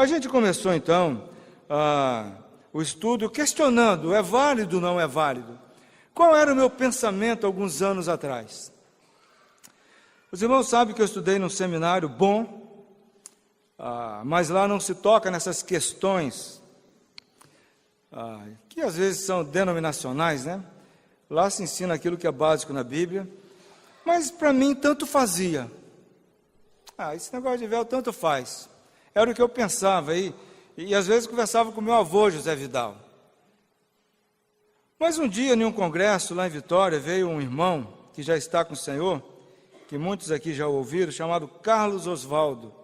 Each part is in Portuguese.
A gente começou então o estudo questionando, é válido ou não é válido? Qual era o meu pensamento alguns anos atrás? Os irmãos sabem que eu estudei num seminário bom, mas lá não se toca nessas questões que às vezes são denominacionais, né? Lá se ensina aquilo que é básico na Bíblia, mas para mim tanto fazia. Esse negócio de véu tanto faz. Era o que eu pensava aí, e às vezes conversava com meu avô, José Vidal. Mas um dia, em um congresso lá em Vitória, veio um irmão que já está com o Senhor, que muitos aqui já ouviram, chamado Carlos Osvaldo.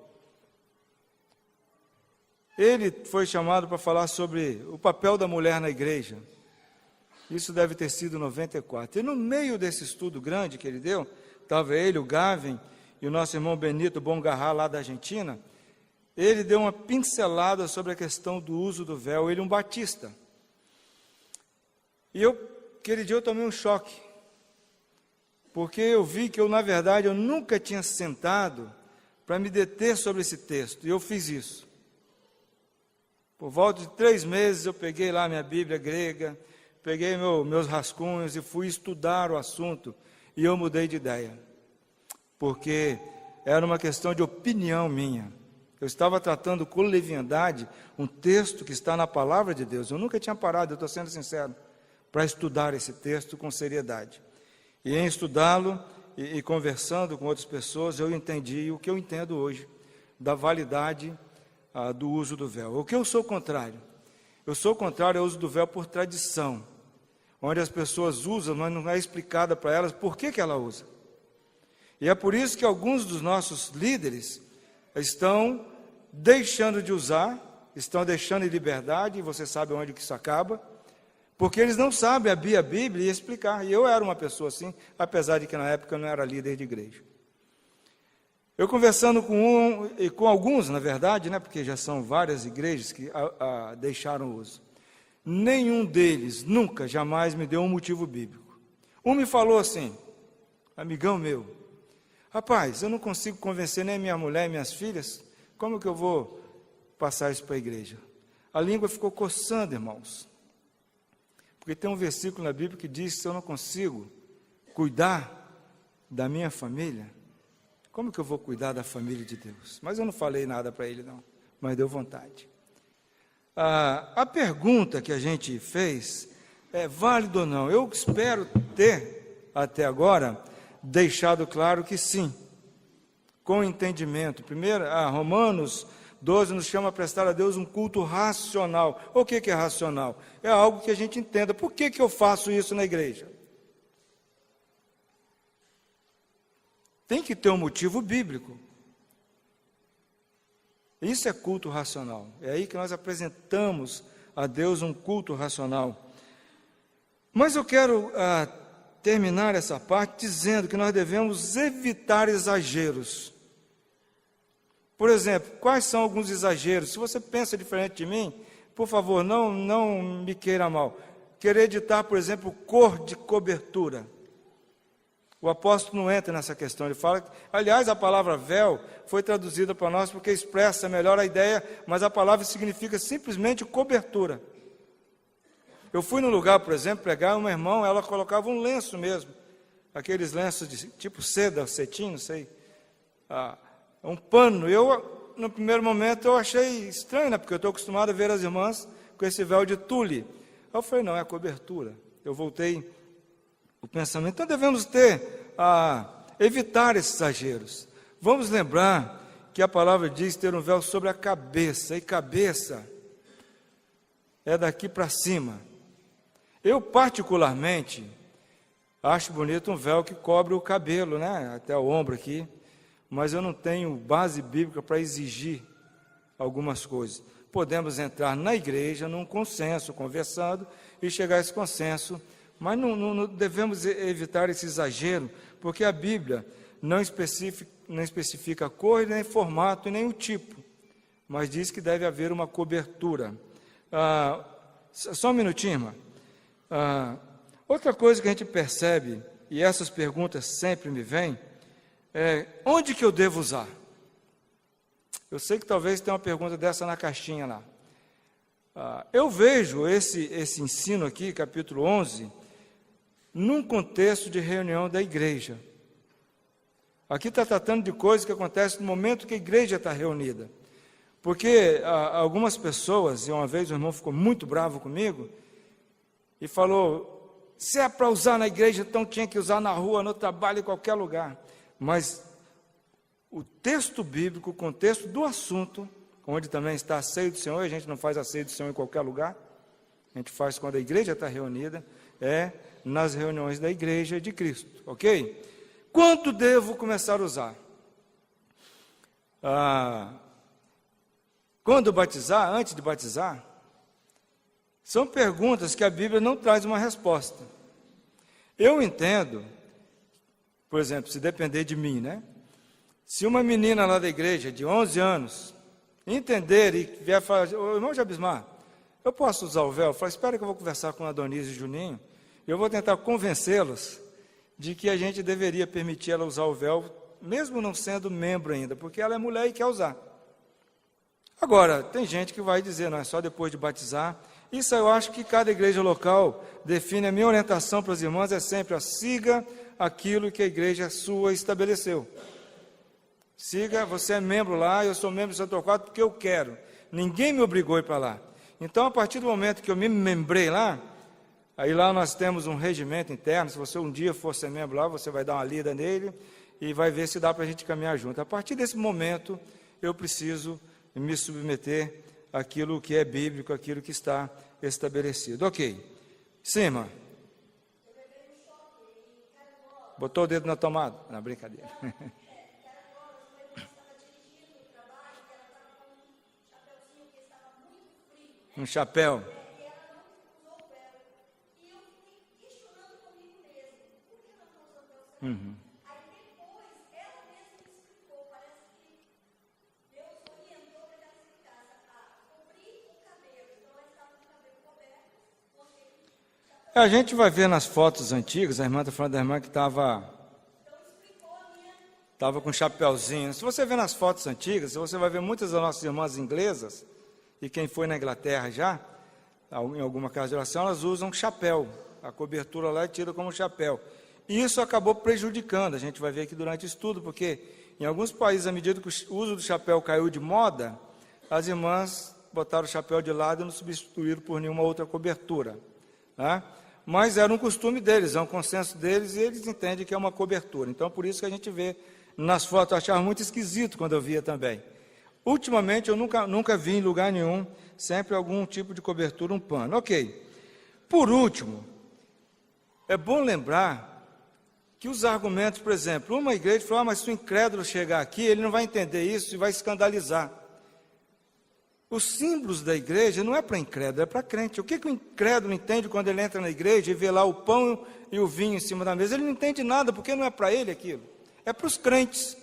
Ele foi chamado para falar sobre o papel da mulher na igreja. Isso deve ter sido em 94. E no meio desse estudo grande que ele deu, estava ele, o Gavin e o nosso irmão Benito Bongarrá, lá da Argentina. Ele deu uma pincelada sobre a questão do uso do véu. Ele é um batista. E aquele dia eu tomei um choque. Porque eu vi que na verdade, eu nunca tinha sentado para me deter sobre esse texto. E eu fiz isso. Por volta de 3 meses, eu peguei lá minha Bíblia grega, peguei meus rascunhos e fui estudar o assunto. E eu mudei de ideia. Porque era uma questão de opinião minha. Eu estava tratando com leviandade um texto que está na palavra de Deus. Eu nunca tinha parado, eu estou sendo sincero, para estudar esse texto com seriedade. E em estudá-lo e conversando com outras pessoas, eu entendi o que eu entendo hoje da validade do uso do véu. O que eu sou contrário? Eu sou contrário ao uso do véu por tradição, onde as pessoas usam, mas não é explicada para elas por que ela usa. E é por isso que alguns dos nossos líderes estão deixando de usar, estão deixando em liberdade, e você sabe onde que isso acaba, porque eles não sabem abrir a Bíblia e explicar. E eu era uma pessoa assim, apesar de que na época eu não era líder de igreja. Eu conversando com alguns, na verdade, né, porque já são várias igrejas que deixaram o uso. Nenhum deles nunca, jamais me deu um motivo bíblico. Um me falou assim, amigão meu, rapaz, eu não consigo convencer nem minha mulher e minhas filhas, como que eu vou passar isso para a igreja? A língua ficou coçando, irmãos. Porque tem um versículo na Bíblia que diz que se eu não consigo cuidar da minha família, como que eu vou cuidar da família de Deus? Mas eu não falei nada para ele não, mas deu vontade. A pergunta que a gente fez é válido ou não? Eu espero ter, até agora, deixado claro que sim, com entendimento. Primeiro, Romanos 12 nos chama a prestar a Deus um culto racional. O que é racional? É algo que a gente entenda. Por que eu faço isso na igreja? Tem que ter um motivo bíblico. Isso é culto racional. É aí que nós apresentamos a Deus um culto racional. Mas eu quero terminar essa parte dizendo que nós devemos evitar exageros. Por exemplo, quais são alguns exageros? Se você pensa diferente de mim, por favor, não me queira mal. Querer editar, por exemplo, cor de cobertura. O apóstolo não entra nessa questão. Ele fala que, aliás, a palavra véu foi traduzida para nós porque expressa melhor a ideia, mas a palavra significa simplesmente cobertura. Eu fui num lugar, por exemplo, pregar, uma irmã, ela colocava um lenço mesmo, aqueles lenços de tipo seda, cetim, não sei, um pano. No primeiro momento, eu achei estranho, né, porque eu estou acostumado a ver as irmãs com esse véu de tule. Eu falei, não, é a cobertura. Eu voltei o pensamento. Então, devemos evitar esses exageros. Vamos lembrar que a palavra diz ter um véu sobre a cabeça, e cabeça é daqui para cima. Eu, particularmente, acho bonito um véu que cobre o cabelo, né, até o ombro aqui, mas eu não tenho base bíblica para exigir algumas coisas. Podemos entrar na igreja num consenso, conversando, e chegar a esse consenso, mas não devemos evitar esse exagero, porque a Bíblia não especifica a cor, nem formato, nem o tipo, mas diz que deve haver uma cobertura. Só um minutinho, irmã. Outra coisa que a gente percebe, e essas perguntas sempre me vêm, onde que eu devo usar? Eu sei que talvez tenha uma pergunta dessa na caixinha lá. Eu vejo esse ensino aqui, capítulo 11, num contexto de reunião da igreja. Aqui está tratando de coisas que acontecem no momento que a igreja está reunida. Porque algumas pessoas, e uma vez o irmão ficou muito bravo comigo, e falou, se é para usar na igreja, então tinha que usar na rua, no trabalho, em qualquer lugar. Mas o texto bíblico, o contexto do assunto, onde também está a ceia do Senhor, a gente não faz a ceia do Senhor em qualquer lugar, a gente faz quando a igreja está reunida, é nas reuniões da igreja de Cristo, ok? Quanto devo começar a usar? Quando batizar, antes de batizar? São perguntas que a Bíblia não traz uma resposta. Eu entendo, por exemplo, se depender de mim, né? Se uma menina lá da igreja, de 11 anos, entender e vier falar, ô, irmão Jabismar, eu posso usar o véu? Eu falo, espera que eu vou conversar com a Donise e o Juninho, eu vou tentar convencê-los de que a gente deveria permitir ela usar o véu, mesmo não sendo membro ainda, porque ela é mulher e quer usar. Agora, tem gente que vai dizer, não é só depois de batizar. Isso eu acho que cada igreja local define. A minha orientação para as irmãs é sempre, siga aquilo que a igreja sua estabeleceu. Siga, você é membro lá, eu sou membro do Santo Torquato porque eu quero. Ninguém me obrigou a ir para lá. Então, a partir do momento que eu me membrei lá, aí lá nós temos um regimento interno. Se você um dia for ser membro lá, você vai dar uma lida nele e vai ver se dá para a gente caminhar junto. A partir desse momento, eu preciso me submeter àquilo que é bíblico, àquilo que está estabelecido. Ok. Cima. Botou o dedo na tomada? Não, brincadeira. Um chapéu. Uhum. A gente vai ver nas fotos antigas, a irmã está falando da irmã que estava com um chapéuzinho. Se você ver nas fotos antigas, você vai ver muitas das nossas irmãs inglesas, e quem foi na Inglaterra já, em alguma casa de oração, elas usam chapéu. A cobertura lá é tida como chapéu. E isso acabou prejudicando, a gente vai ver aqui durante o estudo, porque em alguns países, à medida que o uso do chapéu caiu de moda, as irmãs botaram o chapéu de lado e não substituíram por nenhuma outra cobertura, né? Mas era um costume deles, é um consenso deles, e eles entendem que é uma cobertura. Então, por isso que a gente vê nas fotos, eu achava muito esquisito quando eu via também. Ultimamente, eu nunca vi em lugar nenhum, sempre algum tipo de cobertura, um pano. Ok. Por último, é bom lembrar que os argumentos, por exemplo, uma igreja falou, mas se o incrédulo chegar aqui, ele não vai entender isso e vai escandalizar. Os símbolos da igreja não é para incrédulo, é para crente. O que o incrédulo entende quando ele entra na igreja e vê lá o pão e o vinho em cima da mesa? Ele não entende nada, porque não é para ele aquilo. É para os crentes.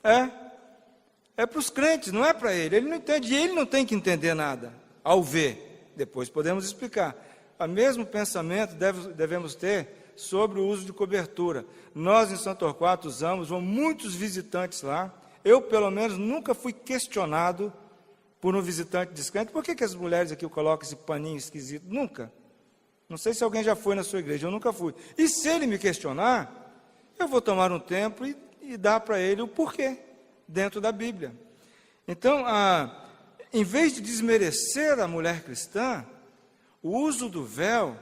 É para os crentes, não é para ele. Ele não entende, e ele não tem que entender nada ao ver. Depois podemos explicar. O mesmo pensamento devemos ter sobre o uso de cobertura. Nós, em Santo Torquato, usamos, vão muitos visitantes lá. Eu, pelo menos, nunca fui questionado por um visitante descrente. Por que as mulheres aqui colocam esse paninho esquisito? Nunca. Não sei se alguém já foi na sua igreja, eu nunca fui. E se ele me questionar, eu vou tomar um tempo e dar para ele o porquê, dentro da Bíblia. Então, em vez de desmerecer a mulher cristã, o uso do véu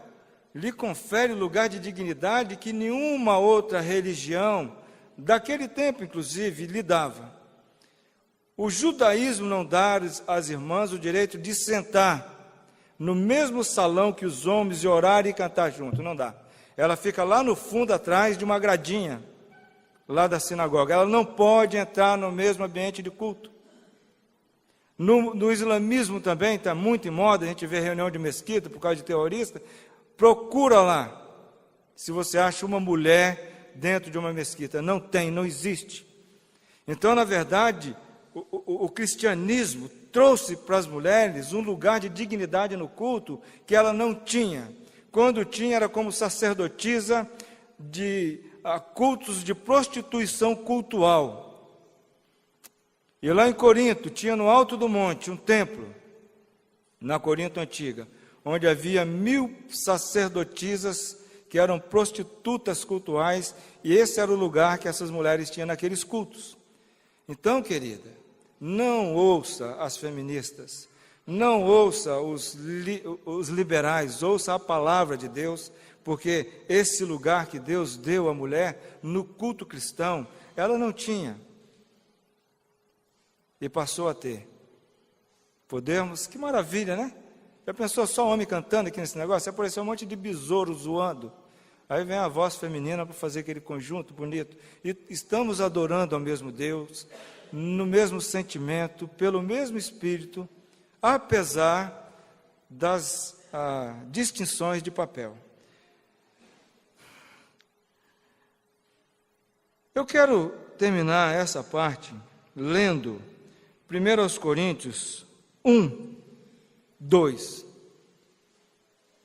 lhe confere lugar de dignidade que nenhuma outra religião, daquele tempo, inclusive, lhe dava. O judaísmo não dá às irmãs o direito de sentar no mesmo salão que os homens e orar e cantar junto, não dá. Ela fica lá no fundo, atrás de uma gradinha, lá da sinagoga. Ela não pode entrar no mesmo ambiente de culto. No islamismo também está muito em moda, a gente vê reunião de mesquita por causa de terrorista. Procura lá, se você acha uma mulher dentro de uma mesquita. Não tem, não existe. Então, na verdade, o cristianismo trouxe para as mulheres um lugar de dignidade no culto que ela não tinha. Quando tinha, era como sacerdotisa de cultos de prostituição cultual. E lá em Corinto, tinha no alto do monte um templo, na Corinto antiga, onde havia 1000 sacerdotisas que eram prostitutas cultuais, e esse era o lugar que essas mulheres tinham naqueles cultos. Então, querida, não ouça as feministas, não ouça os liberais, ouça a palavra de Deus, porque esse lugar que Deus deu à mulher no culto cristão, ela não tinha, e passou a ter. Podemos, que maravilha, né? Já pensou só homem cantando aqui nesse negócio? Apareceu um monte de besouro zoando. Aí vem a voz feminina para fazer aquele conjunto bonito. E estamos adorando ao mesmo Deus, no mesmo sentimento, pelo mesmo Espírito, apesar das distinções de papel. Eu quero terminar essa parte lendo 1 Coríntios 1, 2,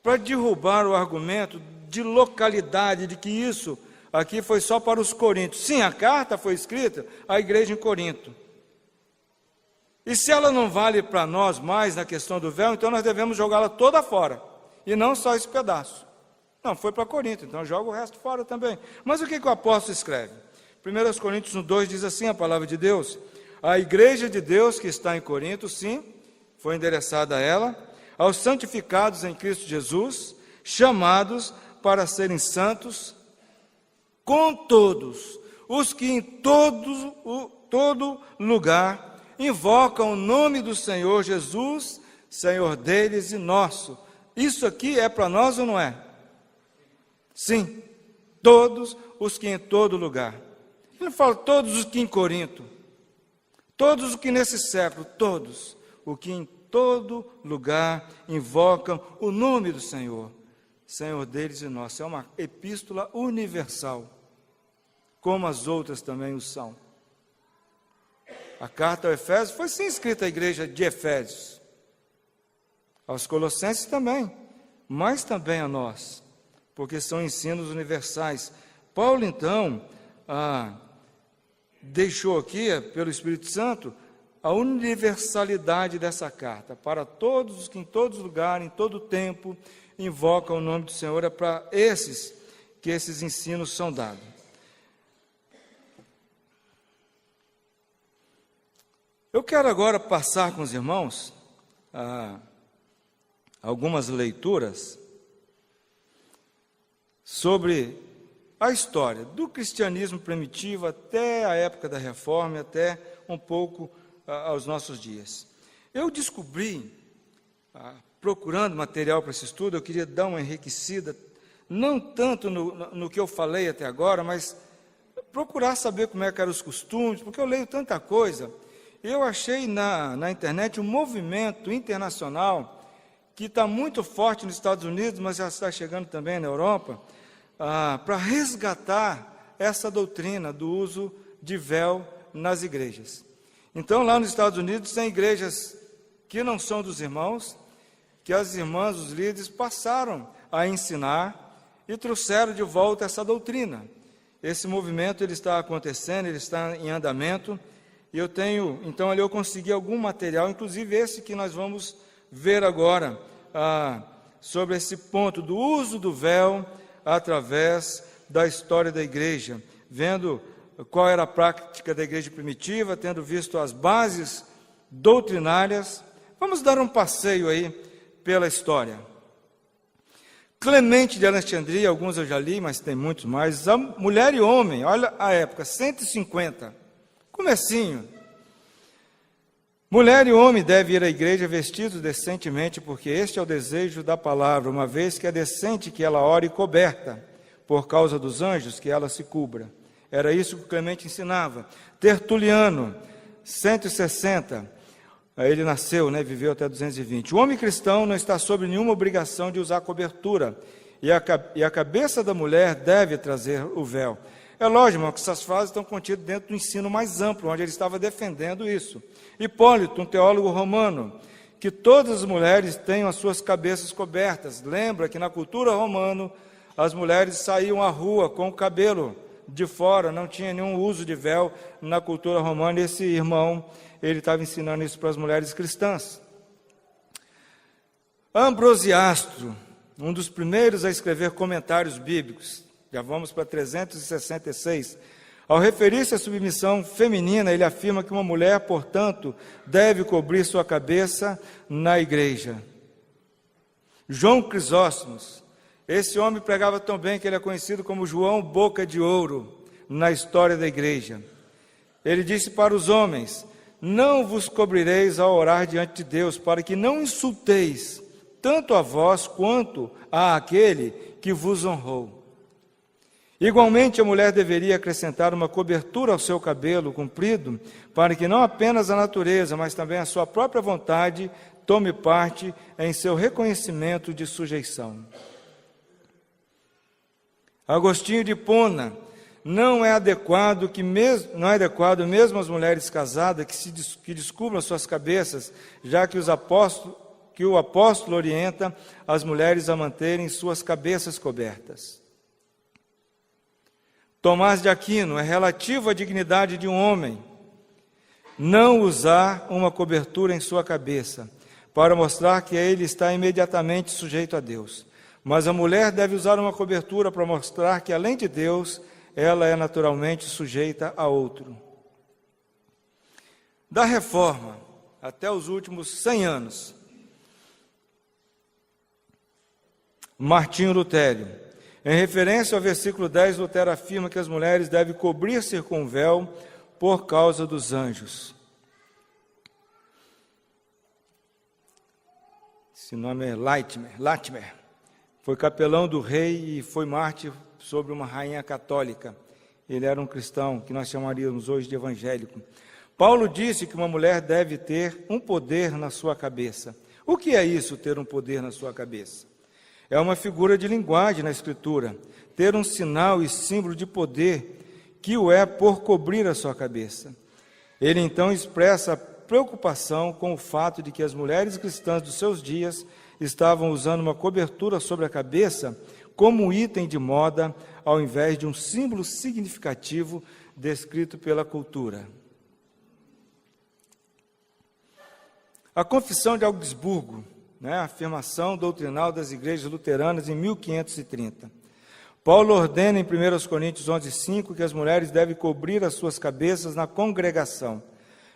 para derrubar o argumento de localidade, de que isso aqui foi só para os coríntios. Sim, a carta foi escrita à igreja em Corinto. E se ela não vale para nós mais na questão do véu, então nós devemos jogá-la toda fora, e não só esse pedaço. Não, foi para Corinto, então joga o resto fora também. Mas o que o apóstolo escreve? 1 Coríntios 1, 2 diz assim a palavra de Deus: a igreja de Deus que está em Corinto, sim, foi endereçada a ela, aos santificados em Cristo Jesus, chamados para serem santos, com todos os que em todo lugar invocam o nome do Senhor Jesus, Senhor deles e nosso. Isso aqui é para nós ou não é? Sim, todos os que em todo lugar. Ele não fala todos os que em Corinto, todos os que nesse século, todos os que em todo lugar invocam o nome do Senhor, Senhor deles e nosso. É uma epístola universal, como as outras também o são. A carta ao Efésios foi sim escrita à igreja de Efésios, aos Colossenses também, mas também a nós, porque são ensinos universais. Paulo, então, deixou aqui, pelo Espírito Santo, a universalidade dessa carta, para todos os que em todos os lugares, em todo tempo, invocam o nome do Senhor. É para esses que esses ensinos são dados. Eu quero agora passar com os irmãos algumas leituras sobre a história do cristianismo primitivo até a época da Reforma, até um pouco aos nossos dias. Eu descobri, procurando material para esse estudo, eu queria dar uma enriquecida, não tanto no que eu falei até agora, mas procurar saber como é que eram os costumes, porque eu leio tanta coisa. Eu achei na internet um movimento internacional que está muito forte nos Estados Unidos, mas já está chegando também na Europa, para resgatar essa doutrina do uso de véu nas igrejas. Então, lá nos Estados Unidos, tem igrejas que não são dos irmãos, que as irmãs, os líderes, passaram a ensinar e trouxeram de volta essa doutrina. Esse movimento ele está acontecendo, ele está em andamento, e eu tenho, então, ali eu consegui algum material, inclusive esse que nós vamos ver agora, sobre esse ponto do uso do véu através da história da igreja, vendo qual era a prática da igreja primitiva, tendo visto as bases doutrinárias. Vamos dar um passeio aí pela história. Clemente de Alexandria, alguns eu já li, mas tem muitos mais. A mulher e homem, olha a época, 150, comecinho. Mulher e homem devem ir à igreja vestidos decentemente, porque este é o desejo da palavra, uma vez que é decente que ela ore coberta, por causa dos anjos, que ela se cubra. Era isso que Clemente ensinava. Tertuliano, 160, ele nasceu, viveu até 220. O homem cristão não está sob nenhuma obrigação de usar cobertura, e a cabeça da mulher deve trazer o véu. É lógico, irmão, que essas frases estão contidas dentro do ensino mais amplo, onde ele estava defendendo isso. Hipólito, um teólogo romano, que todas as mulheres tenham as suas cabeças cobertas. Lembra que na cultura romana, as mulheres saíam à rua com o cabelo de fora, não tinha nenhum uso de véu na cultura romana, e esse irmão, ele estava ensinando isso para as mulheres cristãs. Ambrosiastro, um dos primeiros a escrever comentários bíblicos, já vamos para 366, ao referir-se à submissão feminina, ele afirma que uma mulher, portanto, deve cobrir sua cabeça na igreja. João Crisóstomo, esse homem pregava tão bem que ele é conhecido como João Boca de Ouro na história da igreja. Ele disse para os homens: não vos cobrireis ao orar diante de Deus, para que não insulteis tanto a vós quanto a aquele que vos honrou. Igualmente, a mulher deveria acrescentar uma cobertura ao seu cabelo comprido, para que não apenas a natureza, mas também a sua própria vontade tome parte em seu reconhecimento de sujeição. Agostinho de Hipona, não é adequado mesmo as mulheres casadas que descubram suas cabeças, já que o apóstolo orienta as mulheres a manterem suas cabeças cobertas. Tomás de Aquino, é relativo à dignidade de um homem não usar uma cobertura em sua cabeça, para mostrar que ele está imediatamente sujeito a Deus. Mas a mulher deve usar uma cobertura para mostrar que, além de Deus, ela é naturalmente sujeita a outro. Da Reforma até os últimos 100 anos, Martinho Lutero, em referência ao versículo 10, Lutero afirma que as mulheres devem cobrir-se com véu por causa dos anjos. Esse nome é Latimer. Foi capelão do rei e foi mártir sobre uma rainha católica. Ele era um cristão, que nós chamaríamos hoje de evangélico. Paulo disse que uma mulher deve ter um poder na sua cabeça. O que é isso, ter um poder na sua cabeça? É uma figura de linguagem na Escritura, ter um sinal e símbolo de poder, que o é por cobrir a sua cabeça. Ele então expressa a preocupação com o fato de que as mulheres cristãs dos seus dias estavam usando uma cobertura sobre a cabeça como um item de moda, ao invés de um símbolo significativo descrito pela cultura. A Confissão de Augsburgo, a afirmação doutrinal das igrejas luteranas em 1530. Paulo ordena em 1 Coríntios 11:5 que as mulheres devem cobrir as suas cabeças na congregação.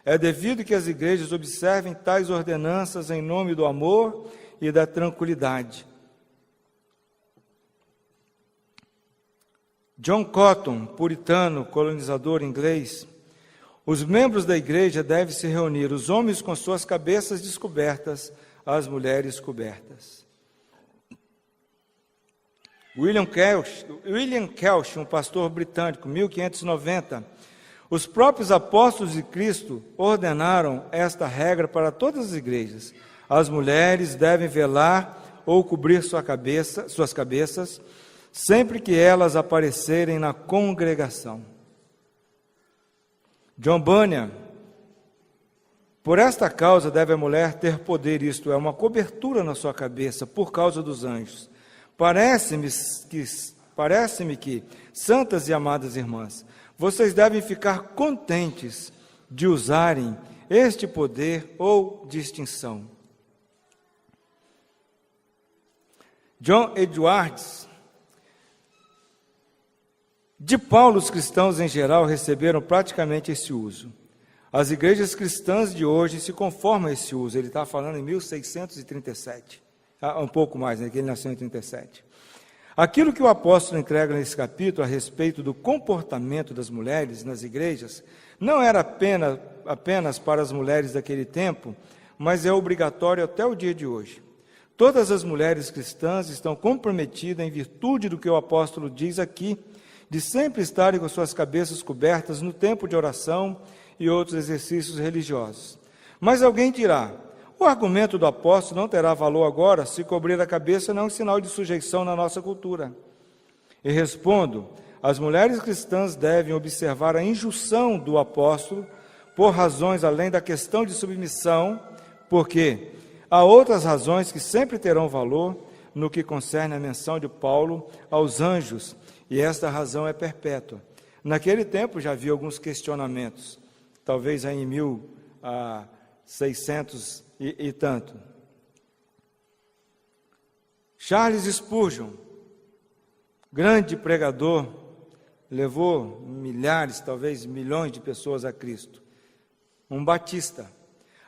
É devido que as igrejas observem tais ordenanças em nome do amor e da tranquilidade. John Cotton, puritano, colonizador inglês, os membros da igreja devem se reunir, os homens com suas cabeças descobertas, as mulheres cobertas. William Kelch, um pastor britânico, 1590, os próprios apóstolos de Cristo ordenaram esta regra para todas as igrejas. As mulheres devem velar ou cobrir suas cabeças, sempre que elas aparecerem na congregação. John Bunyan, por esta causa deve a mulher ter poder, isto é, uma cobertura na sua cabeça, por causa dos anjos. Parece-me que, santas e amadas irmãs, vocês devem ficar contentes de usarem este poder ou distinção. John Edwards, de Paulo, os cristãos em geral receberam praticamente esse uso. As igrejas cristãs de hoje se conformam a esse uso. Ele está falando em 1637, um pouco mais, que ele nasceu em 37. Aquilo que o apóstolo entrega nesse capítulo a respeito do comportamento das mulheres nas igrejas não era apenas para as mulheres daquele tempo, mas é obrigatório até o dia de hoje. Todas as mulheres cristãs estão comprometidas em virtude do que o apóstolo diz aqui, de sempre estarem com suas cabeças cobertas no tempo de oração e outros exercícios religiosos. Mas alguém dirá: o argumento do apóstolo não terá valor agora se cobrir a cabeça não é um sinal de sujeição na nossa cultura. E respondo: as mulheres cristãs devem observar a injunção do apóstolo por razões além da questão de submissão, porque há outras razões que sempre terão valor no que concerne a menção de Paulo aos anjos, e esta razão é perpétua. Naquele tempo já havia alguns questionamentos, talvez aí em 1600 e tanto. Charles Spurgeon, grande pregador, levou milhares, talvez milhões de pessoas a Cristo. Um batista.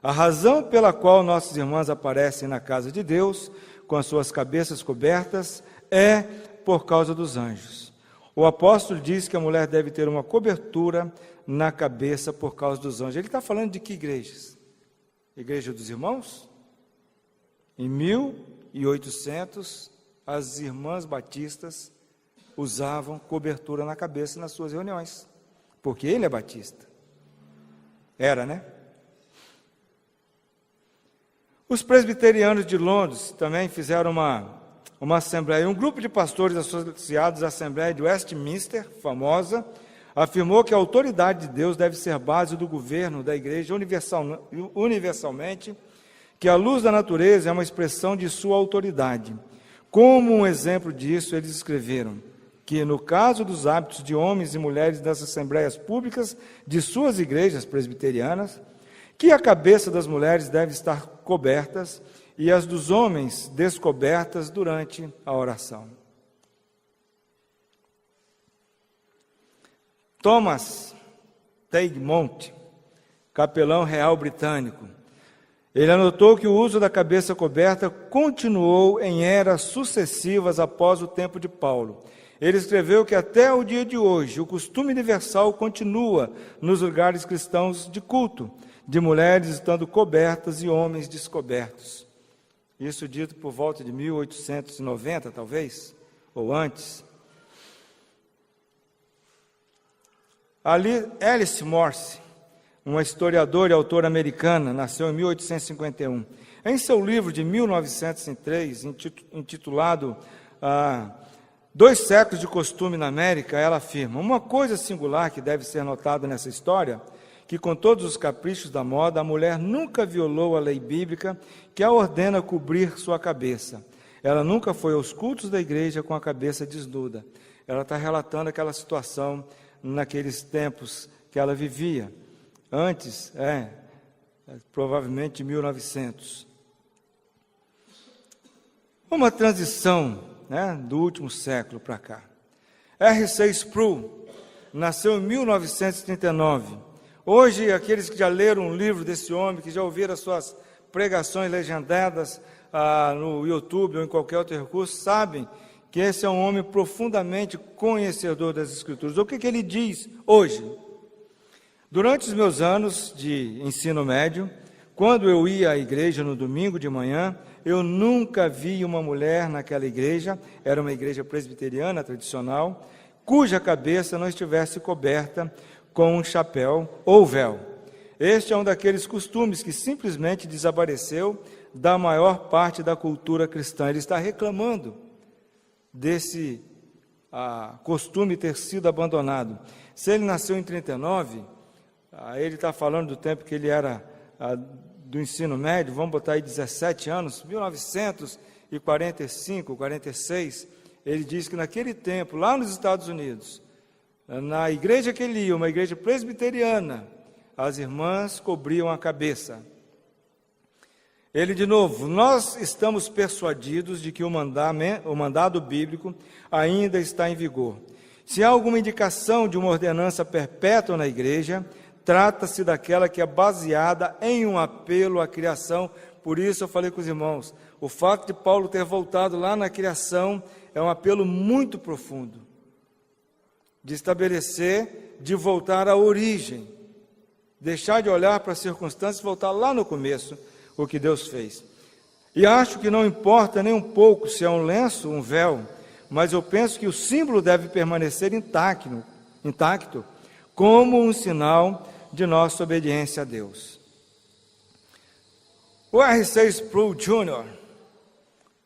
A razão pela qual nossas irmãs aparecem na casa de Deus, com as suas cabeças cobertas, é por causa dos anjos. O apóstolo diz que a mulher deve ter uma cobertura na cabeça por causa dos anjos. Ele está falando de que igrejas? Igreja dos Irmãos? Em 1800, as irmãs batistas usavam cobertura na cabeça nas suas reuniões, porque ele é batista. Era, né? Os presbiterianos de Londres também fizeram uma assembleia. Um grupo de pastores associados à Assembleia de Westminster, famosa, afirmou que a autoridade de Deus deve ser base do governo da igreja universalmente, que a luz da natureza é uma expressão de sua autoridade. Como um exemplo disso, eles escreveram que, no caso dos hábitos de homens e mulheres das assembleias públicas de suas igrejas presbiterianas, que a cabeça das mulheres deve estar cobertas e as dos homens descobertas durante a oração. Thomas Teigmont, capelão real britânico, ele anotou que o uso da cabeça coberta continuou em eras sucessivas após o tempo de Paulo. Ele escreveu que até o dia de hoje o costume universal continua nos lugares cristãos de culto, de mulheres estando cobertas e homens descobertos. Isso dito por volta de 1890, talvez, ou antes. Alice Morse, uma historiadora e autora americana, nasceu em 1851. Em seu livro de 1903, intitulado 2 séculos de costume na América, ela afirma: uma coisa singular que deve ser notada nessa história, que com todos os caprichos da moda, a mulher nunca violou a lei bíblica que a ordena cobrir sua cabeça. Ela nunca foi aos cultos da igreja com a cabeça desnuda. Ela está relatando aquela situação naqueles tempos que ela vivia, antes, provavelmente de 1900. Uma transição, do último século para cá. R.C. Sproul nasceu em 1939. Hoje, aqueles que já leram um livro desse homem, que já ouviram as suas pregações legendadas no YouTube ou em qualquer outro recurso, sabem que esse é um homem profundamente conhecedor das Escrituras. O que ele diz hoje? Durante os meus anos de ensino médio, quando eu ia à igreja no domingo de manhã, eu nunca vi uma mulher naquela igreja, era uma igreja presbiteriana tradicional, cuja cabeça não estivesse coberta com um chapéu ou véu. Este é um daqueles costumes que simplesmente desapareceu da maior parte da cultura cristã. Ele está reclamando desse costume ter sido abandonado. Se ele nasceu em 39, ele está falando do tempo que ele era do ensino médio, vamos botar aí 17 anos, 1945, 46, ele diz que naquele tempo, lá nos Estados Unidos, na igreja que ele ia, uma igreja presbiteriana, as irmãs cobriam a cabeça. Ele, de novo: nós estamos persuadidos de que o mandado bíblico ainda está em vigor. Se há alguma indicação de uma ordenança perpétua na igreja, trata-se daquela que é baseada em um apelo à criação. Por isso eu falei com os irmãos, o fato de Paulo ter voltado lá na criação é um apelo muito profundo, de estabelecer, de voltar à origem, deixar de olhar para as circunstâncias e voltar lá no começo, o que Deus fez. E acho que não importa nem um pouco se é um lenço, um véu, mas eu penso que o símbolo deve permanecer intacto, como um sinal de nossa obediência a Deus. O R.C. Sproul Jr.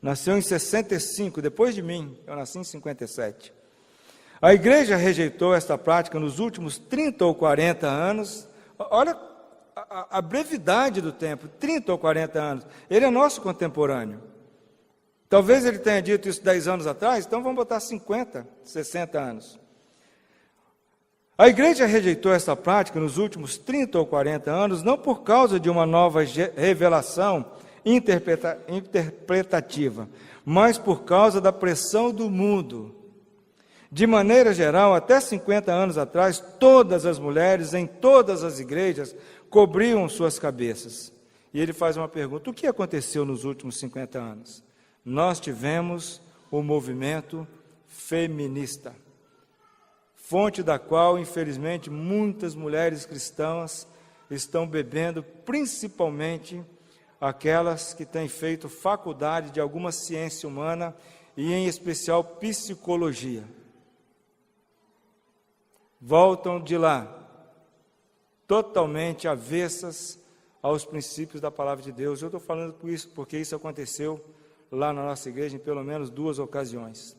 nasceu em 65, depois de mim, eu nasci em 57. A igreja rejeitou esta prática nos últimos 30 ou 40 anos. Olha a brevidade do tempo, 30 ou 40 anos. Ele é nosso contemporâneo. Talvez ele tenha dito isso 10 anos atrás, então vamos botar 50, 60 anos. A igreja rejeitou essa prática nos últimos 30 ou 40 anos, não por causa de uma nova revelação interpretativa, mas por causa da pressão do mundo. De maneira geral, até 50 anos atrás, todas as mulheres em todas as igrejas cobriam suas cabeças. E ele faz uma pergunta: o que aconteceu nos últimos 50 anos? Nós tivemos o movimento feminista, fonte da qual, infelizmente, muitas mulheres cristãs estão bebendo, principalmente aquelas que têm feito faculdade de alguma ciência humana e, em especial, psicologia. Voltam de lá totalmente avessas aos princípios da palavra de Deus. Eu estou falando por isso, porque isso aconteceu lá na nossa igreja em pelo menos 2 ocasiões.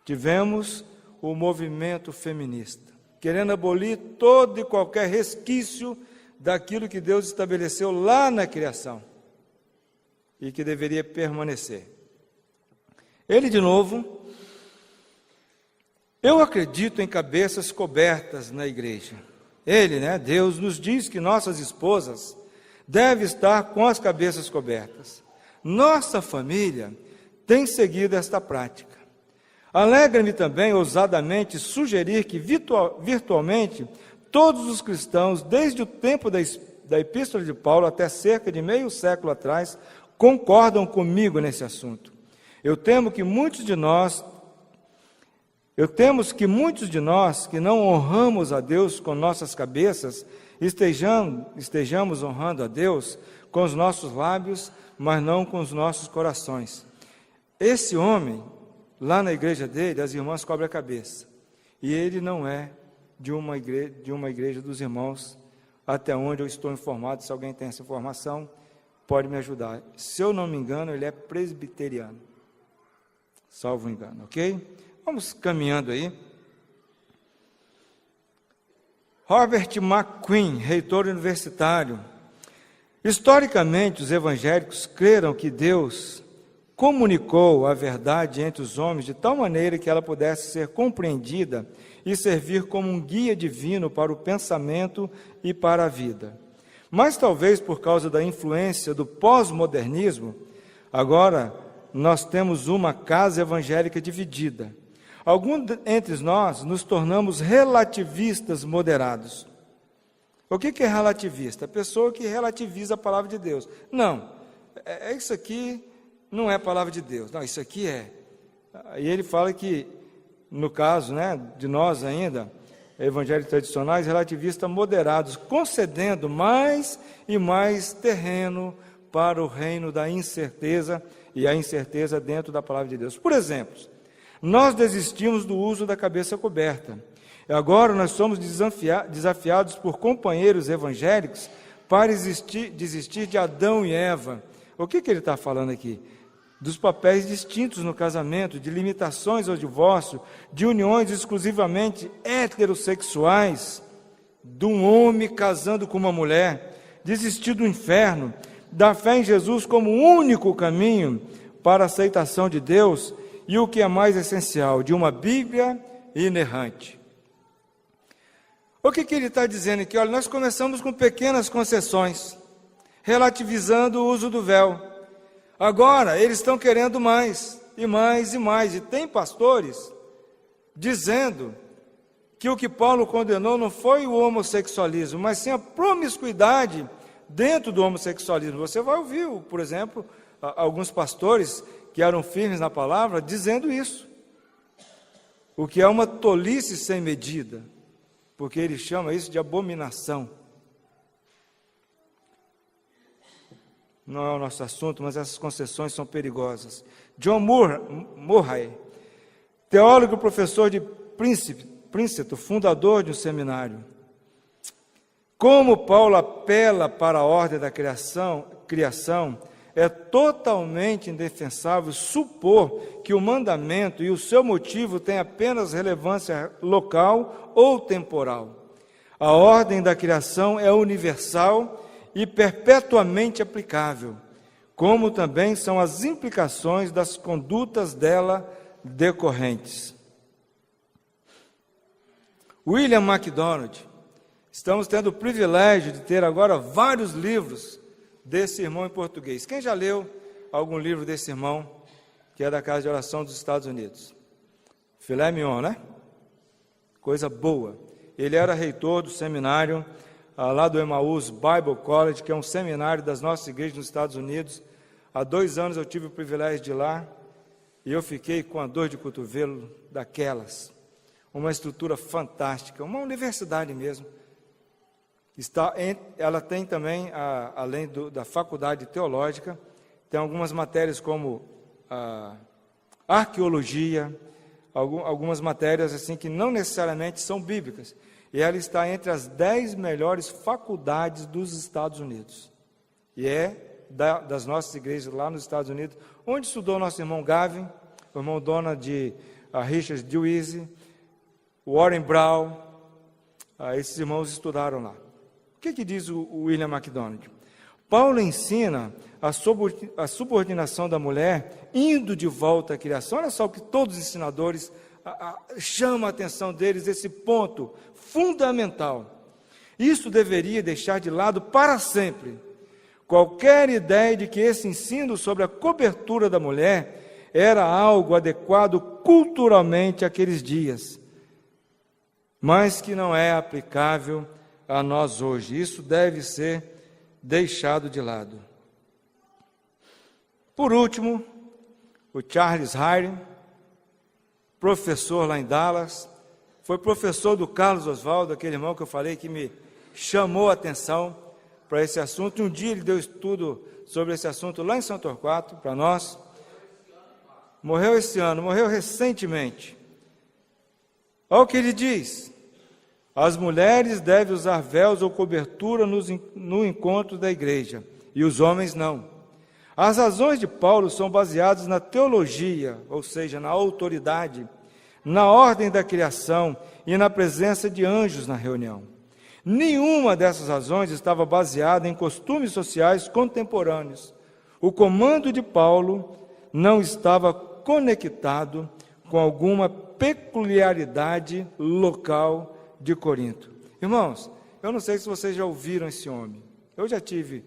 Tivemos o movimento feminista, querendo abolir todo e qualquer resquício daquilo que Deus estabeleceu lá na criação e que deveria permanecer. Ele, de novo: eu acredito em cabeças cobertas na igreja. Ele, Deus nos diz que nossas esposas devem estar com as cabeças cobertas. Nossa família tem seguido esta prática. Alegra-me também, ousadamente, sugerir que virtualmente todos os cristãos, desde o tempo da Epístola de Paulo até cerca de meio século atrás, concordam comigo nesse assunto. Eu temo que muitos de nós que não honramos a Deus com nossas cabeças, estejamos honrando a Deus com os nossos lábios, mas não com os nossos corações. Esse homem, lá na igreja dele, as irmãs cobrem a cabeça. E ele não é de uma igreja dos irmãos, até onde eu estou informado. Se alguém tem essa informação, pode me ajudar. Se eu não me engano, ele é presbiteriano. Salvo engano, ok? Vamos caminhando aí. Robert McQueen, reitor universitário. Historicamente, os evangélicos creram que Deus comunicou a verdade entre os homens de tal maneira que ela pudesse ser compreendida e servir como um guia divino para o pensamento e para a vida. Mas talvez por causa da influência do pós-modernismo, agora nós temos uma casa evangélica dividida. Alguns entre nós nos tornamos relativistas moderados. O que é relativista? A pessoa que relativiza a palavra de Deus. Não, isso aqui não é a palavra de Deus. Não, isso aqui é. E ele fala que, no caso de nós ainda, evangélicos tradicionais, relativistas moderados, concedendo mais e mais terreno para o reino da incerteza e a incerteza dentro da palavra de Deus. Por exemplo, nós desistimos do uso da cabeça coberta. Agora nós somos desafiados por companheiros evangélicos para desistir de Adão e Eva. O que ele está falando aqui? Dos papéis distintos no casamento, de limitações ao divórcio, de uniões exclusivamente heterossexuais, de um homem casando com uma mulher, desistir do inferno, da fé em Jesus como único caminho para a aceitação de Deus e, o que é mais essencial, de uma Bíblia inerrante. O que ele está dizendo aqui? Olha, nós começamos com pequenas concessões, relativizando o uso do véu. Agora, eles estão querendo mais, e mais, e mais. E tem pastores dizendo que o que Paulo condenou não foi o homossexualismo, mas sim a promiscuidade dentro do homossexualismo. Você vai ouvir, por exemplo, alguns pastores que eram firmes na palavra dizendo isso. O que é uma tolice sem medida, porque ele chama isso de abominação. Não é o nosso assunto, mas essas concessões são perigosas. John Murray, teólogo e professor de Princeton, fundador de um seminário. Como Paulo apela para a ordem da criação, é totalmente indefensável supor que o mandamento e o seu motivo têm apenas relevância local ou temporal. A ordem da criação é universal e perpetuamente aplicável, como também são as implicações das condutas dela decorrentes. William MacDonald. Estamos tendo o privilégio de ter agora vários livros desse irmão em português. Quem já leu algum livro desse irmão, que é da Casa de Oração dos Estados Unidos? Filé mignon, né? Coisa boa. Ele era reitor do seminário lá do Emmaus Bible College, que é um seminário das nossas igrejas nos Estados Unidos. Há 2 anos eu tive o privilégio de ir lá e eu fiquei com a dor de cotovelo daquelas. Uma estrutura fantástica, uma universidade mesmo. Ela tem também, além da faculdade teológica, tem algumas matérias como arqueologia, algumas matérias assim que não necessariamente são bíblicas. E ela está entre as 10 melhores faculdades dos Estados Unidos. E é das nossas igrejas lá nos Estados Unidos, onde estudou nosso irmão Gavin, o irmão Donald Richard Dewey, Warren Brown, esses irmãos estudaram lá. O que diz o William MacDonald? Paulo ensina a subordinação da mulher indo de volta à criação. Olha só o que todos os ensinadores chamam a atenção deles, esse ponto fundamental. Isso deveria deixar de lado para sempre qualquer ideia de que esse ensino sobre a cobertura da mulher era algo adequado culturalmente àqueles dias, mas que não é aplicável a nós hoje. Isso deve ser deixado de lado. Por último, o Charles Hyde, professor lá em Dallas, foi professor do Carlos Oswaldo, aquele irmão que eu falei que me chamou a atenção para esse assunto. Um dia ele deu estudo sobre esse assunto lá em São Torquato para nós. Morreu esse ano, morreu recentemente. Olha o que ele diz: as mulheres devem usar véus ou cobertura no encontro da igreja, e os homens não. As razões de Paulo são baseadas na teologia, ou seja, na autoridade, na ordem da criação e na presença de anjos na reunião. Nenhuma dessas razões estava baseada em costumes sociais contemporâneos. O comando de Paulo não estava conectado com alguma peculiaridade local de Corinto. Irmãos, eu não sei se vocês já ouviram esse homem. Eu já tive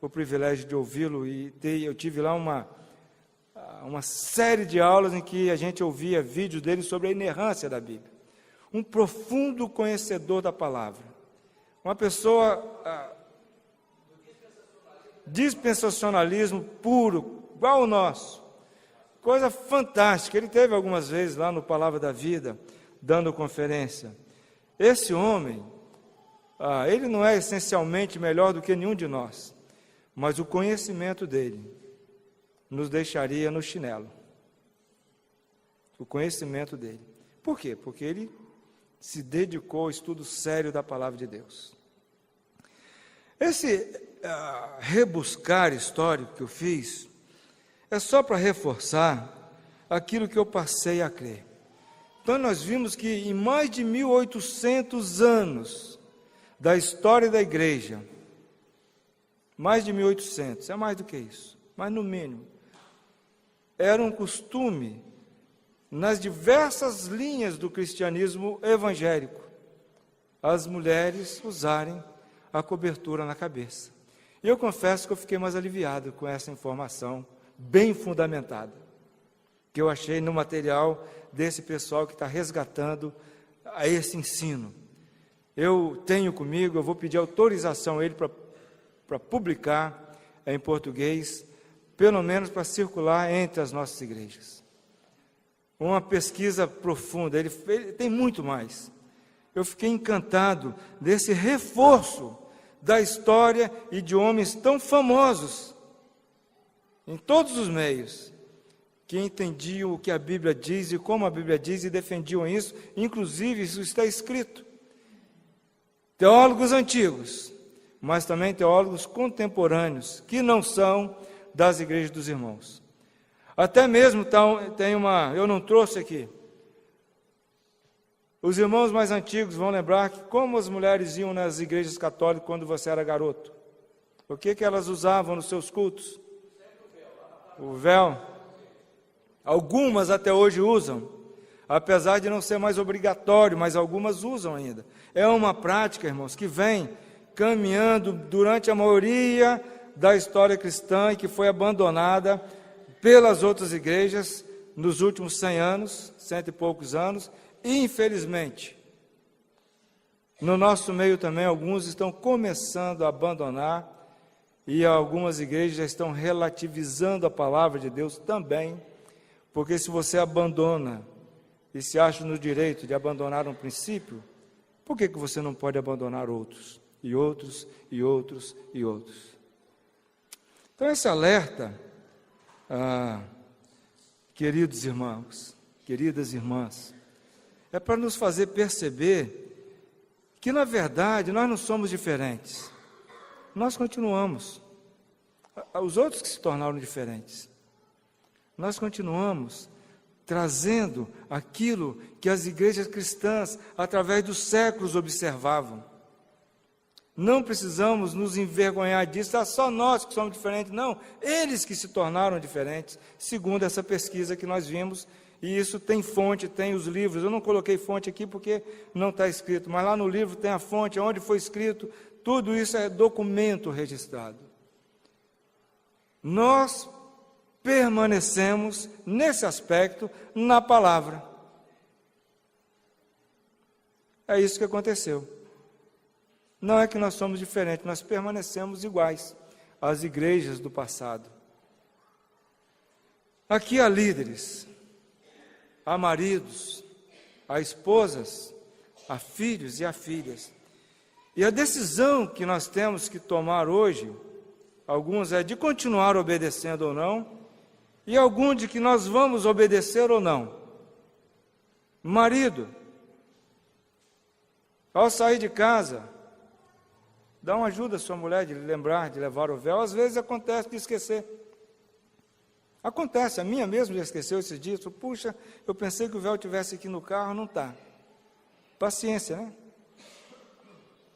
o privilégio de ouvi-lo e eu tive lá uma série de aulas em que a gente ouvia vídeos dele sobre a inerrância da Bíblia. Um profundo conhecedor da palavra. Uma pessoa dispensacionalismo puro, igual o nosso. Coisa fantástica. Ele teve algumas vezes lá no Palavra da Vida, dando conferência. Esse homem, ele não é essencialmente melhor do que nenhum de nós, mas o conhecimento dele nos deixaria no chinelo. O conhecimento dele. Por quê? Porque ele se dedicou ao estudo sério da Palavra de Deus. Esse rebuscar histórico que eu fiz é só para reforçar aquilo que eu passei a crer. Então nós vimos que em mais de 1800 anos da história da igreja, mais de 1800, é mais do que isso, mas no mínimo, era um costume nas diversas linhas do cristianismo evangélico, as mulheres usarem a cobertura na cabeça. E eu confesso que eu fiquei mais aliviado com essa informação bem fundamentada, que eu achei no material desse pessoal que está resgatando a esse ensino. Eu tenho comigo, eu vou pedir autorização a ele para publicar em português, pelo menos para circular entre as nossas igrejas. Uma pesquisa profunda, ele tem muito mais. Eu fiquei encantado desse reforço da história e de homens tão famosos em todos os meios, que entendiam o que a Bíblia diz e como a Bíblia diz e defendiam isso, inclusive isso está escrito. Teólogos antigos, mas também teólogos contemporâneos, que não são das igrejas dos irmãos. Até mesmo tem eu não trouxe aqui. Os irmãos mais antigos vão lembrar que como as mulheres iam nas igrejas católicas quando você era garoto. O que elas usavam nos seus cultos? O véu. Algumas até hoje usam. apesar de não ser mais obrigatório, mas algumas usam ainda. É uma prática, irmãos, que vem caminhando durante a maioria da história cristã e que foi abandonada pelas outras igrejas nos últimos 100 anos, 100 e poucos anos, e infelizmente, no nosso meio também, alguns estão começando a abandonar, e algumas igrejas já estão relativizando a palavra de Deus também, porque se você abandona e se acha no direito de abandonar um princípio, por que você não pode abandonar outros, e outros, e outros, e outros? Então esse alerta, queridos irmãos, queridas irmãs, é para nos fazer perceber que, na verdade, nós não somos diferentes. Nós continuamos. Os outros que se tornaram diferentes. Nós continuamos trazendo aquilo que as igrejas cristãs, através dos séculos, observavam. Não precisamos nos envergonhar disso, só nós que somos diferentes. Não, eles que se tornaram diferentes, segundo essa pesquisa que nós vimos. E isso tem fonte, tem os livros. Eu não coloquei fonte aqui porque não está escrito, mas lá no livro tem a fonte, onde foi escrito. Tudo isso é documento registrado. Nós permanecemos, nesse aspecto, na palavra. É isso que aconteceu. Não é que nós somos diferentes, nós permanecemos iguais às igrejas do passado. Aqui há líderes, há maridos, há esposas, há filhos e há filhas. E a decisão que nós temos que tomar hoje, alguns é de continuar obedecendo ou não, e alguns de que nós vamos obedecer ou não. Marido, ao sair de casa, dá uma ajuda à sua mulher de lembrar, de levar o véu. Às vezes acontece de esquecer. Acontece, a minha mesmo já esqueceu esses dias. Puxa, eu pensei que o véu estivesse aqui no carro, não está. Paciência, né?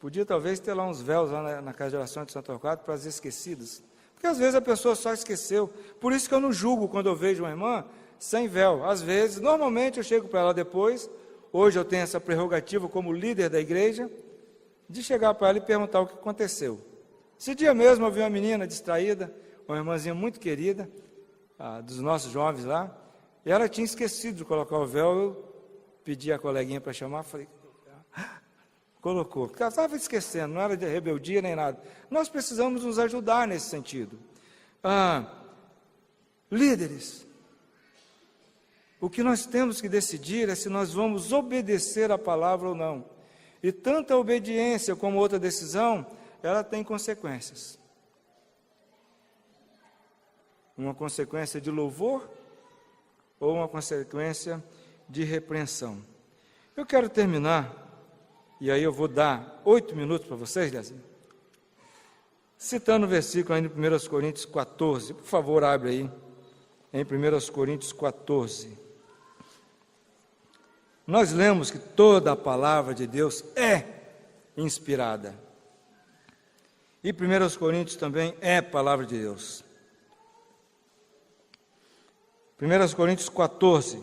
Podia talvez ter lá uns véus lá na casa de oração de Santo Torquato para as esquecidas. Porque às vezes a pessoa só esqueceu. Por isso que eu não julgo quando eu vejo uma irmã sem véu. Às vezes, normalmente eu chego para ela depois. Hoje eu tenho essa prerrogativa como líder da igreja, de chegar para ela e perguntar o que aconteceu. Esse dia mesmo eu vi uma menina distraída, uma irmãzinha muito querida, dos nossos jovens lá, e ela tinha esquecido de colocar o véu. Eu pedi a coleguinha para chamar, falei, colocou, porque ela estava esquecendo, não era de rebeldia nem nada. Nós precisamos nos ajudar nesse sentido. Líderes, o que nós temos que decidir é se nós vamos obedecer a palavra ou não. E tanto a obediência como outra decisão, ela tem consequências. Uma consequência de louvor ou uma consequência de repreensão. Eu quero terminar, e aí eu vou dar 8 minutos para vocês, Dezinho, citando o versículo ainda em 1 Coríntios 14. Por favor, abre aí, em 1 Coríntios 14. Nós lemos que toda a palavra de Deus é inspirada. E 1 Coríntios também é palavra de Deus. 1 Coríntios 14.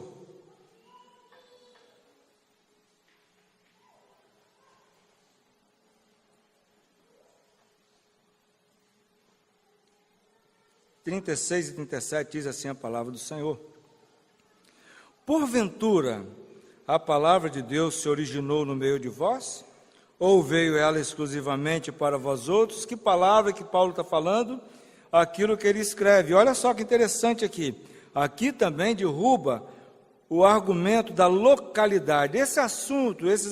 (36 e 37) diz assim a palavra do Senhor. Porventura, a palavra de Deus se originou no meio de vós? Ou veio ela exclusivamente para vós outros? Que palavra que Paulo está falando? Aquilo que ele escreve. Olha só que interessante aqui. Aqui também derruba o argumento da localidade. Esses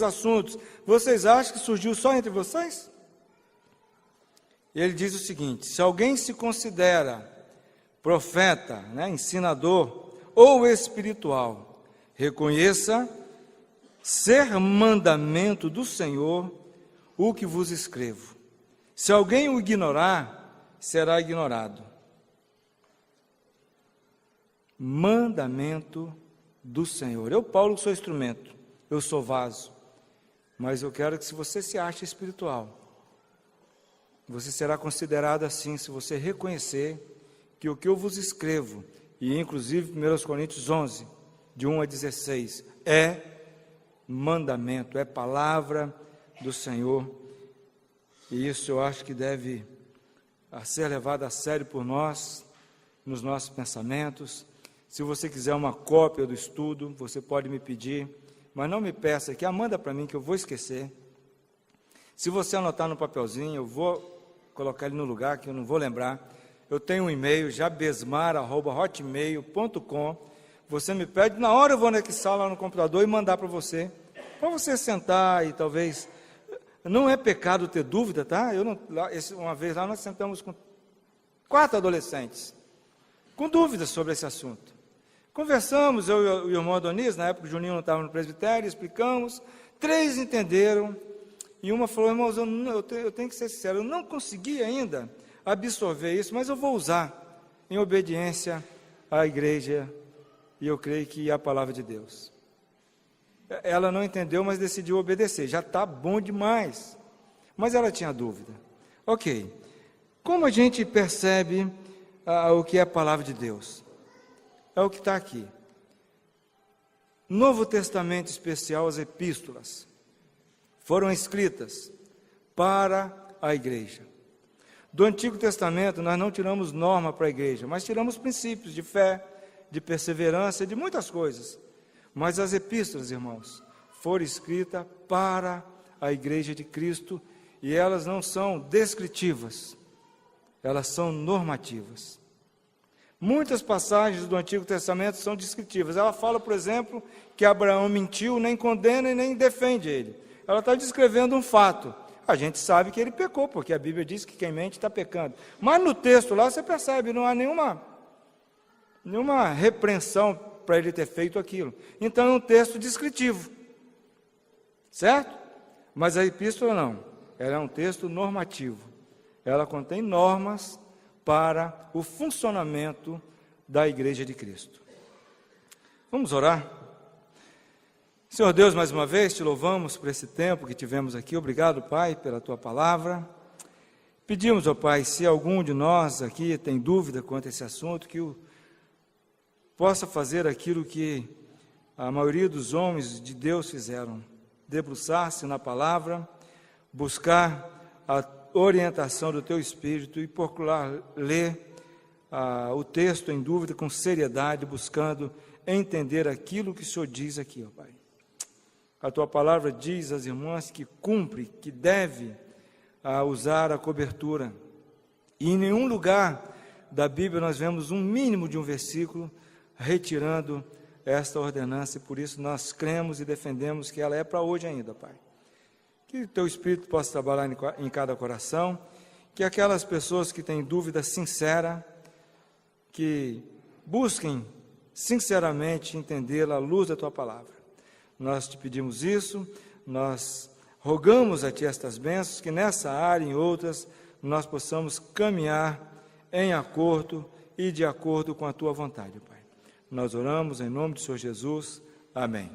assuntos, vocês acham que surgiu só entre vocês? Ele diz o seguinte: se alguém se considera profeta, ensinador ou espiritual, reconheça ser mandamento do Senhor o que vos escrevo. Se alguém o ignorar, será ignorado. Mandamento do Senhor. Eu, Paulo, sou instrumento, eu sou vaso, mas eu quero que, se você se acha espiritual, você será considerado assim, se você reconhecer que o que eu vos escrevo, e inclusive 1 Coríntios 11, de 1 a 16. É mandamento, é palavra do Senhor, e isso eu acho que deve ser levado a sério por nós, nos nossos pensamentos. Se você quiser uma cópia do estudo, você pode me pedir, mas não me peça que manda para mim que eu vou esquecer. Se você anotar no papelzinho, eu vou colocar ele no lugar que eu não vou lembrar. Eu tenho um e-mail, jabesmar@hotmail.com. Você me pede, na hora eu vou anexar lá no computador e mandar para você sentar e talvez... Não é pecado ter dúvida, tá? Uma vez lá nós sentamos com 4 adolescentes, com dúvidas sobre esse assunto. Conversamos, eu e o irmão Adonis, na época o Juninho não estava no presbitério, explicamos, 3 entenderam, e uma falou: irmãos, eu tenho que ser sincero, eu não consegui ainda absorver isso, mas eu vou usar em obediência à igreja, e eu creio que é a palavra de Deus. Ela não entendeu, mas decidiu obedecer, já está bom demais, mas ela tinha dúvida. Ok, como a gente percebe o que é a palavra de Deus? É o que está aqui. Novo Testamento especial, as epístolas, foram escritas para a igreja. Do Antigo Testamento nós não tiramos norma para a igreja, mas tiramos princípios de fé, de perseverança, de muitas coisas. Mas as epístolas, irmãos, foram escritas para a igreja de Cristo, e elas não são descritivas, elas são normativas. Muitas passagens do Antigo Testamento são descritivas. Ela fala, por exemplo, que Abraão mentiu, nem condena e nem defende ele. Ela está descrevendo um fato. A gente sabe que ele pecou, porque a Bíblia diz que quem mente está pecando. Mas no texto lá você percebe, não há nenhuma repreensão para ele ter feito aquilo. Então é um texto descritivo, certo? Mas a epístola não, ela é um texto normativo. Ela contém normas para o funcionamento da igreja de Cristo. Vamos orar? Senhor Deus, mais uma vez te louvamos por esse tempo que tivemos aqui. Obrigado, Pai, pela tua palavra. Pedimos, ó Pai, se algum de nós aqui tem dúvida quanto a esse assunto, que possa fazer aquilo que a maioria dos homens de Deus fizeram: debruçar-se na palavra, buscar a orientação do teu Espírito e procurar ler o texto em dúvida com seriedade, buscando entender aquilo que o Senhor diz aqui, ó Pai. A tua palavra diz às irmãs que cumpre, que deve usar a cobertura, e em nenhum lugar da Bíblia nós vemos um mínimo de um versículo retirando esta ordenança, e por isso nós cremos e defendemos que ela é para hoje ainda, Pai. Que o teu Espírito possa trabalhar em cada coração, que aquelas pessoas que têm dúvida sincera, que busquem sinceramente entendê-la à luz da tua palavra. Nós te pedimos isso, nós rogamos a ti estas bênçãos, que nessa área e em outras nós possamos caminhar em acordo e de acordo com a tua vontade, Pai. Nós oramos em nome do Senhor Jesus. Amém.